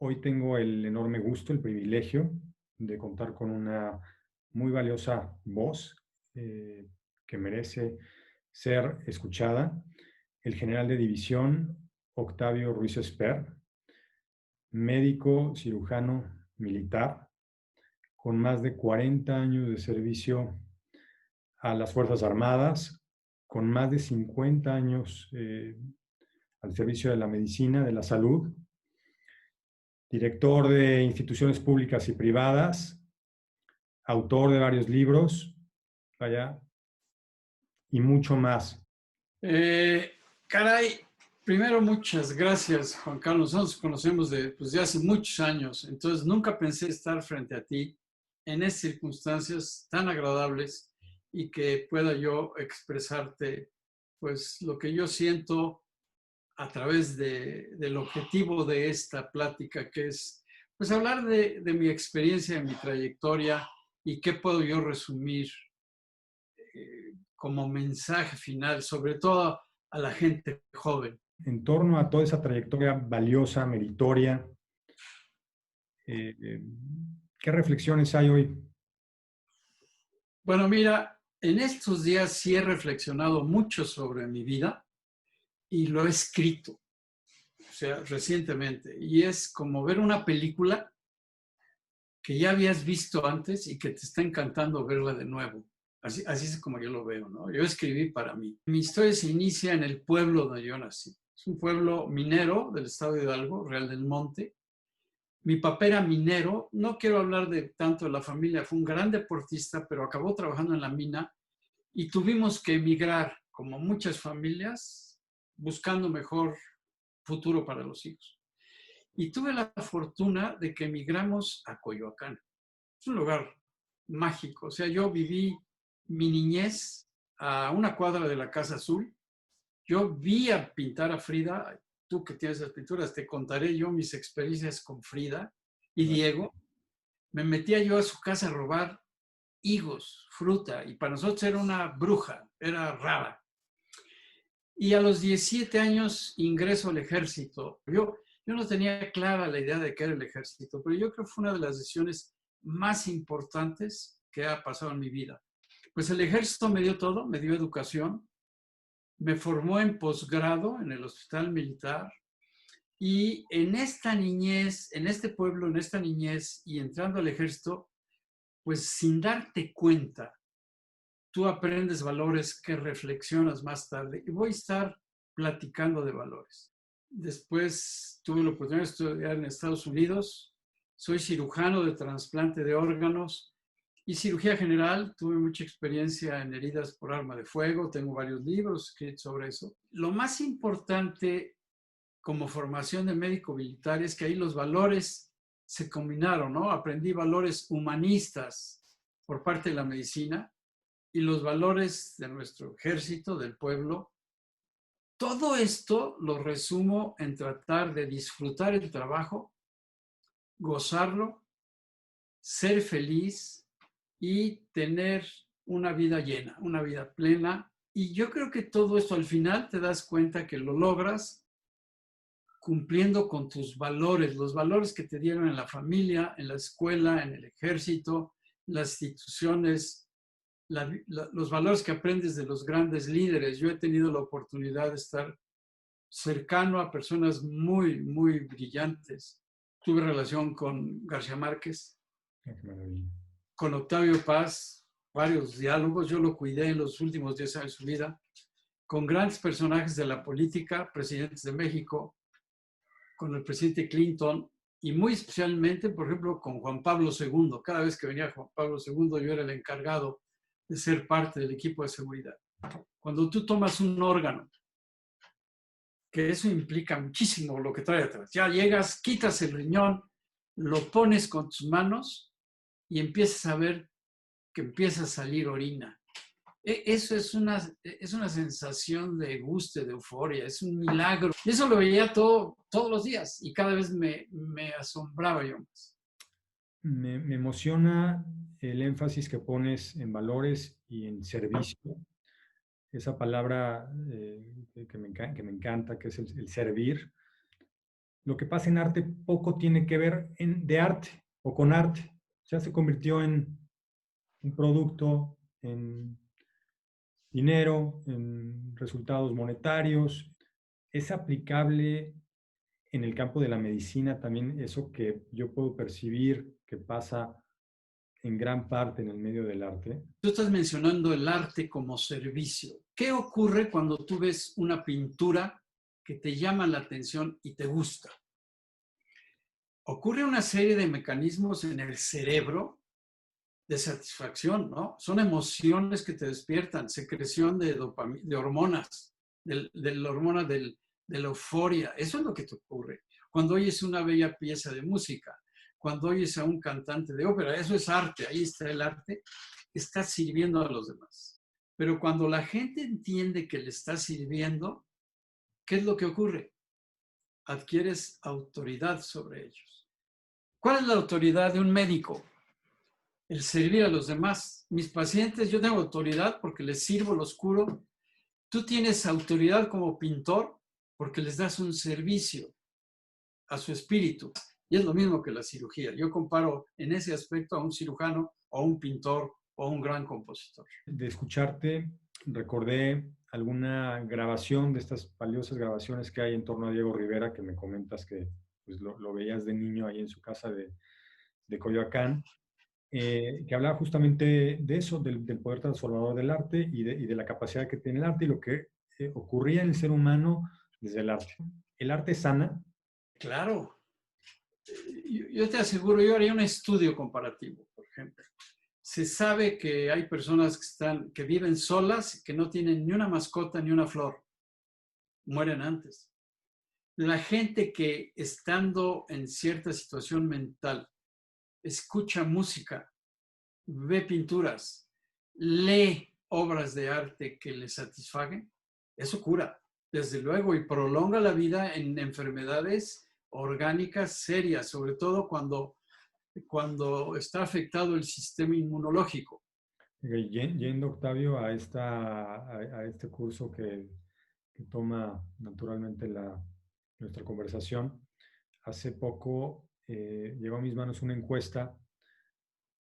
Hoy tengo el enorme gusto, el privilegio de contar con una muy valiosa voz eh, que merece ser escuchada. El general de división Octavio Ruiz Esper, médico cirujano militar con más de 40 años de servicio a las Fuerzas Armadas, con más de 50 años al servicio de la medicina, de la salud, director de instituciones públicas y privadas, autor de varios libros, vaya, y mucho más. Eh, Caray, primero muchas gracias, Juan Carlos. Nos conocemos de hace muchos años, entonces nunca pensé estar frente a ti en estas circunstancias tan agradables y que pueda yo expresarte pues lo que yo siento a través del objetivo de esta plática, que es pues hablar de mi experiencia, de mi trayectoria y qué puedo yo resumir como mensaje final, sobre todo a la gente joven. En torno a toda esa trayectoria valiosa, meritoria, eh, ¿qué reflexiones hay hoy? Bueno, mira, en estos días sí he reflexionado mucho sobre mi vida y lo he escrito, o sea, recientemente. Y es como ver una película que ya habías visto antes y que te está encantando verla de nuevo. Así es como yo lo veo, ¿no? Yo escribí para mí. Mi historia se inicia en el pueblo donde yo nací. Es un pueblo minero del estado de Hidalgo, Real del Monte. Mi papá era minero. No quiero hablar de tanto de la familia. Fue un gran deportista, pero acabó trabajando en la mina y tuvimos que emigrar, como muchas familias, buscando mejor futuro para los hijos. Y tuve la fortuna de que emigramos a Coyoacán. Es un lugar mágico. O sea, yo viví mi niñez a una cuadra de la Casa Azul. Yo vi a pintar a Frida. Tú que tienes las pinturas, te contaré yo mis experiencias con Frida y Diego. Me metía yo a su casa a robar higos, fruta, y para nosotros era una bruja, era rara. Y a los 17 años ingreso al ejército. Yo no tenía clara la idea de qué era el ejército, pero yo creo que fue una de las decisiones más importantes que ha pasado en mi vida. Pues el ejército me dio todo, me dio educación, me formó en posgrado en el hospital militar y en esta niñez, en este pueblo, en esta niñez y entrando al ejército, pues sin darte cuenta, tú aprendes valores que reflexionas más tarde y voy a estar platicando de valores. Después tuve la oportunidad de estudiar en Estados Unidos. Soy cirujano de trasplante de órganos y cirugía general. Tuve mucha experiencia en heridas por arma de fuego. Tengo varios libros escritos sobre eso. Lo más importante como formación de médico militar es que ahí los valores se combinaron, ¿no? Aprendí valores humanistas por parte de la medicina y los valores de nuestro ejército, del pueblo. Todo esto lo resumo en tratar de disfrutar el trabajo, gozarlo, ser feliz y tener una vida llena, una vida plena. Y yo creo que todo esto al final te das cuenta que lo logras cumpliendo con tus valores, los valores que te dieron en la familia, en la escuela, en el ejército, en las instituciones, los valores que aprendes de los grandes líderes. Yo he tenido la oportunidad de estar cercano a personas muy, muy brillantes. Tuve relación con García Márquez, con Octavio Paz, varios diálogos. Yo lo cuidé en los últimos 10 años de su vida, con grandes personajes de la política, presidentes de México, con el presidente Clinton y muy especialmente, por ejemplo, con Juan Pablo II. Cada vez que venía Juan Pablo II, yo era el encargado de ser parte del equipo de seguridad. Cuando tú tomas un órgano, que eso implica muchísimo lo que trae atrás. Ya llegas, quitas el riñón, lo pones con tus manos y empiezas a ver que empieza a salir orina. Eso es una sensación de gusto, de euforia, es un milagro. Y eso lo veía todos los días y cada vez me asombraba yo más. Me emociona el énfasis que pones en valores y en servicio. Esa palabra que me encanta, que es el servir. lo que pasa en arte poco tiene que ver de arte o con arte. Ya se convirtió en un producto, en dinero, en resultados monetarios. Es aplicable en el campo de la medicina también eso que yo puedo percibir que pasa en gran parte en el medio del arte. Tú estás mencionando el arte como servicio. ¿Qué ocurre cuando tú ves una pintura que te llama la atención y te gusta? Ocurre una serie de mecanismos en el cerebro de satisfacción, ¿no? Son emociones que te despiertan, secreción de de hormonas, de la hormona de la euforia. Eso es lo que te ocurre. Cuando oyes una bella pieza de música, cuando oyes a un cantante de ópera, eso es arte, ahí está el arte, está sirviendo a los demás. Pero cuando la gente entiende que le está sirviendo, ¿qué es lo que ocurre? Adquieres autoridad sobre ellos. ¿Cuál es la autoridad de un médico? El servir a los demás. Mis pacientes, yo tengo autoridad porque les sirvo, los curo. Tú tienes autoridad como pintor porque les das un servicio a su espíritu. Y es lo mismo que la cirugía. Yo comparo en ese aspecto a un cirujano o a un pintor o a un gran compositor. De escucharte, recordé alguna grabación de estas valiosas grabaciones que hay en torno a Diego Rivera, que me comentas que pues, lo veías de niño ahí en su casa de Coyoacán, que hablaba justamente de eso, del poder transformador del arte y de la capacidad que tiene el arte y lo que ocurría en el ser humano desde el arte. ¿El arte sana? Claro. Yo te aseguro, yo haría un estudio comparativo, por ejemplo. Se sabe que hay personas que viven solas, que no tienen ni una mascota ni una flor. Mueren antes. La gente que estando en cierta situación mental, escucha música, ve pinturas, lee obras de arte que le satisfaguen, eso cura, desde luego, y prolonga la vida en enfermedades orgánicas serias, sobre todo cuando está afectado el sistema inmunológico. Yendo, Octavio, a este curso que toma naturalmente nuestra conversación, hace poco llegó a mis manos una encuesta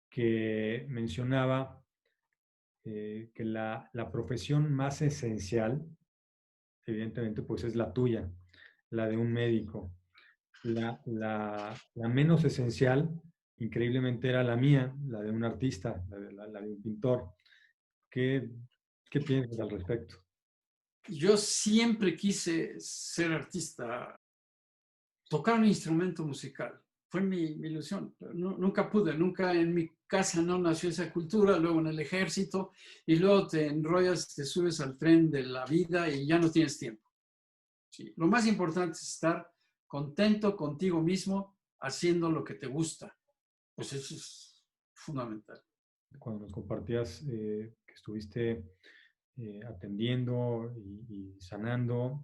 que mencionaba que la profesión más esencial, evidentemente, pues es la tuya, la de un médico. La menos esencial, increíblemente, era la mía, la de un artista, la de un pintor. ¿Qué, qué piensas al respecto? Yo siempre quise ser artista, tocar un instrumento musical. Fue mi ilusión. Nunca pude, nunca en mi casa no nació esa cultura, luego en el ejército, y luego te enrollas, te subes al tren de la vida y ya no tienes tiempo. Sí. Lo más importante es estar contento contigo mismo haciendo lo que te gusta. Pues eso es fundamental. Cuando nos compartías que estuviste atendiendo y sanando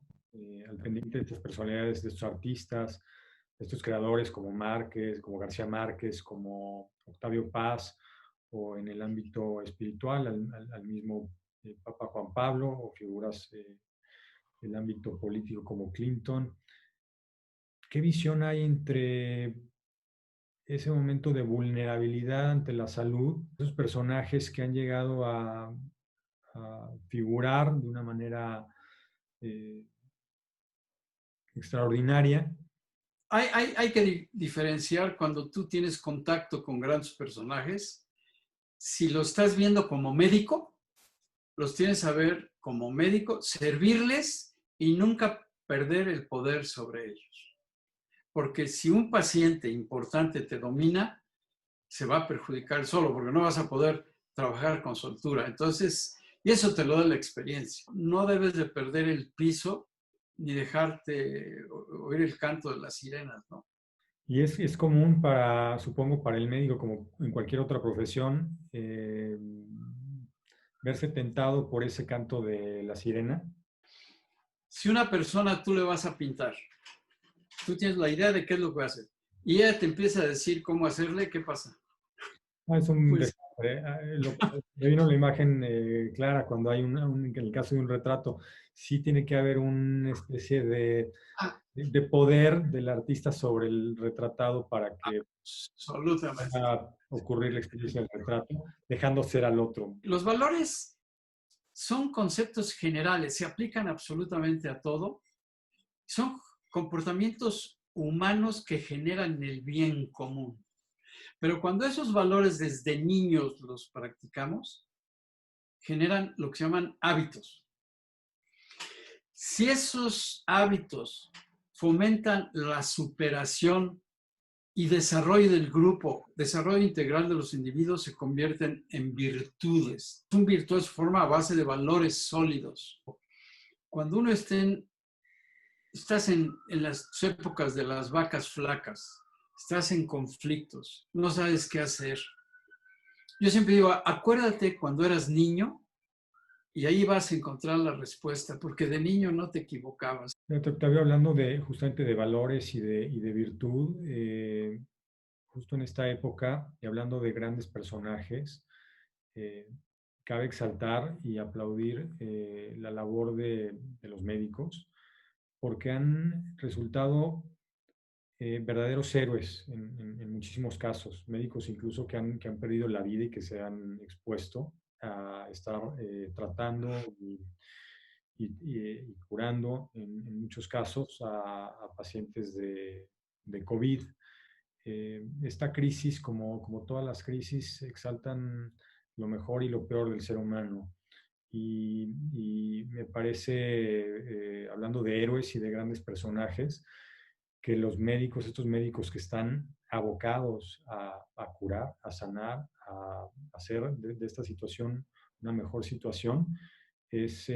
al pendiente de estas personalidades, de estos artistas, de estos creadores como Márquez, como García Márquez, como Octavio Paz, o en el ámbito espiritual, al mismo Papa Juan Pablo, o figuras del ámbito político como Clinton. ¿Qué visión hay entre ese momento de vulnerabilidad ante la salud, esos personajes que han llegado a figurar de una manera eh, extraordinaria? Hay que diferenciar cuando tú tienes contacto con grandes personajes. Si lo estás viendo como médico, los tienes a ver como médico, servirles y nunca perder el poder sobre ellos. Porque si un paciente importante te domina, se va a perjudicar solo, porque no vas a poder trabajar con soltura. Entonces, y eso te lo da la experiencia. No debes de perder el piso ni dejarte oír el canto de las sirenas, ¿no? Y es común para, supongo, para el médico, como en cualquier otra profesión, verse tentado por ese canto de la sirena. Si una persona tú le vas a pintar, tú tienes la idea de qué es lo que va a hacer, y ella te empieza a decir cómo hacerle, ¿qué pasa? Es un Pues desastre. Me vino la imagen clara cuando hay en el caso de un retrato, sí tiene que haber una especie Ah, de poder del artista sobre el retratado para que absolutamente. pueda ocurrir la experiencia del retrato, dejando ser al otro. Los valores son conceptos generales, se aplican absolutamente a todo. Son comportamientos humanos que generan el bien común. Pero cuando esos valores desde niños los practicamos, generan lo que se llaman hábitos. Si esos hábitos fomentan la superación y desarrollo del grupo, desarrollo integral de los individuos, se convierten en virtudes. Un virtud se forma a base de valores sólidos. Cuando uno estás en las épocas de las vacas flacas, estás en conflictos, no sabes qué hacer. Yo siempre digo, acuérdate cuando eras niño y ahí vas a encontrar la respuesta, porque de niño no te equivocabas. Te había hablando justamente de valores y de virtud, justo en esta época, y hablando de grandes personajes, eh, cabe exaltar y aplaudir la labor de los médicos, porque han resultado verdaderos héroes en muchísimos casos, médicos incluso que han perdido la vida y que se han expuesto a estar tratando y curando en muchos casos a pacientes de COVID. Esta crisis, como todas las crisis, exaltan lo mejor y lo peor del ser humano. Y me parece, hablando de héroes y de grandes personajes, que los médicos, estos médicos que están abocados a curar, a sanar, a hacer de esta situación una mejor situación, es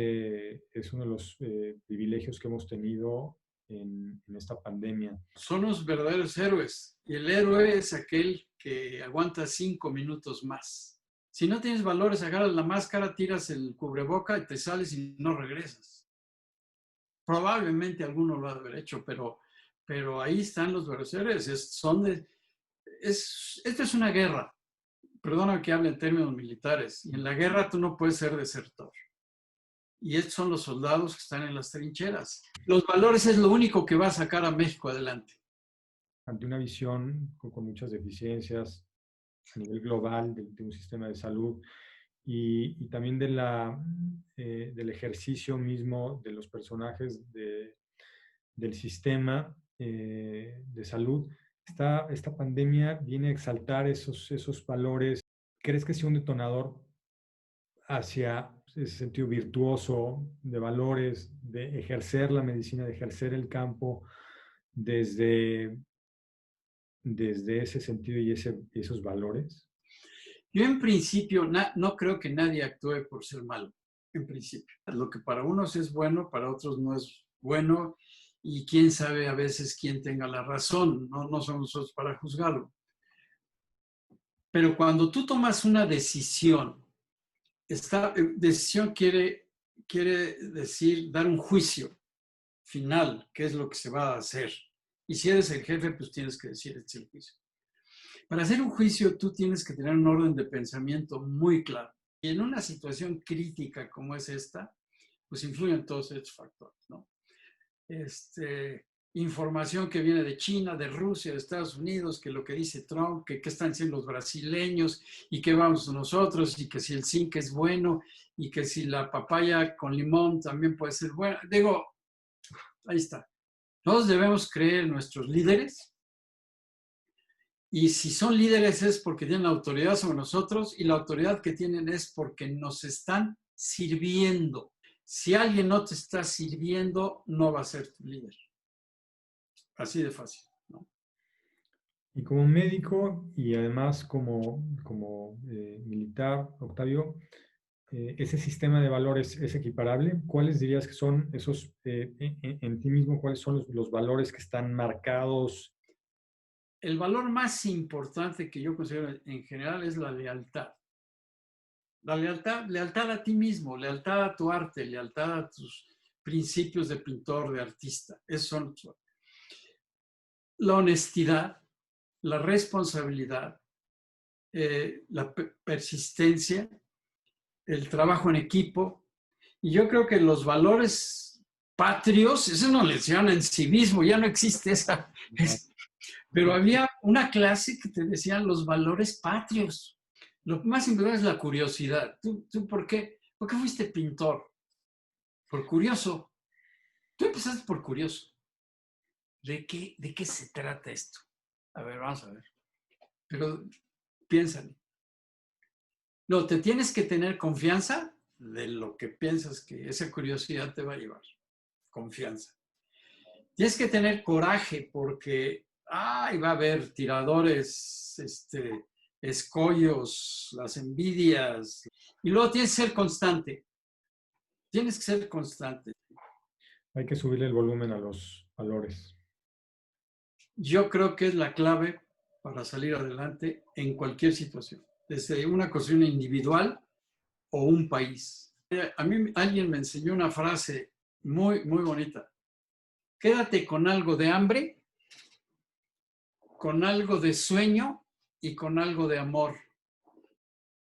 uno de los privilegios que hemos tenido en esta pandemia. Son los verdaderos héroes. Y el héroe es aquel que aguanta 5 minutos más. Si no tienes valores, agarras la máscara, tiras el cubreboca y te sales y no regresas. Probablemente alguno lo ha de haber hecho, pero ahí están los verdaderos héroes. Esto es una guerra. Perdona que hable en términos militares. Y en la guerra tú no puedes ser desertor. Y estos son los soldados que están en las trincheras. Los valores es lo único que va a sacar a México adelante. Ante una visión con muchas deficiencias a nivel global de un sistema de salud y también del ejercicio mismo de los personajes del sistema de salud, esta pandemia viene a exaltar esos valores. ¿Crees que sea un detonador hacia ese sentido virtuoso de valores, de ejercer la medicina, de ejercer el campo desde, desde ese sentido y esos valores? Yo en principio no creo que nadie actúe por ser malo, en principio. Lo que para unos es bueno, para otros no es bueno y quién sabe a veces quién tenga la razón, no somos nosotros para juzgarlo. Pero cuando tú tomas una decisión, esta decisión quiere decir dar un juicio final, qué es lo que se va a hacer. Y si eres el jefe, pues tienes que decir este es el juicio. Para hacer un juicio, tú tienes que tener un orden de pensamiento muy claro. Y en una situación crítica como es esta, pues influyen todos estos factores, ¿no? Información que viene de China, de Rusia, de Estados Unidos, que lo que dice Trump, que qué están diciendo los brasileños y qué vamos nosotros, y que si el zinc es bueno y que si la papaya con limón también puede ser buena. Digo, ahí está. Nosotros debemos creer en nuestros líderes y si son líderes es porque tienen autoridad sobre nosotros y la autoridad que tienen es porque nos están sirviendo. Si alguien no te está sirviendo, no va a ser tu líder. Así de fácil, ¿no? Y como médico y además como militar, Octavio, ¿ese sistema de valores es equiparable? ¿Cuáles dirías que son esos, en ti mismo, cuáles son los valores que están marcados? El valor más importante que yo considero en general es la lealtad. La lealtad a ti mismo, lealtad a tu arte, lealtad a tus principios de pintor, de artista. Esos son la honestidad, la responsabilidad, la persistencia, el trabajo en equipo. Y yo creo que los valores patrios, eso no le enseñan en civismo, ya no existe esa. Pero había una clase que te decían los valores patrios. Lo más importante es la curiosidad. ¿Tú por qué? ¿Por qué fuiste pintor? Por curioso. Tú empezaste por curioso. ¿De qué se trata esto? A ver, vamos a ver. Pero piénsale. No, te tienes que tener confianza de lo que piensas que esa curiosidad te va a llevar. Confianza. Tienes que tener coraje porque va a haber tiradores, escollos, las envidias. Y luego tienes que ser constante. Tienes que ser constante. Hay que subirle el volumen a los valores. Yo creo que es la clave para salir adelante en cualquier situación, desde una cuestión individual o un país. A mí alguien me enseñó una frase muy, muy bonita. Quédate con algo de hambre, con algo de sueño y con algo de amor.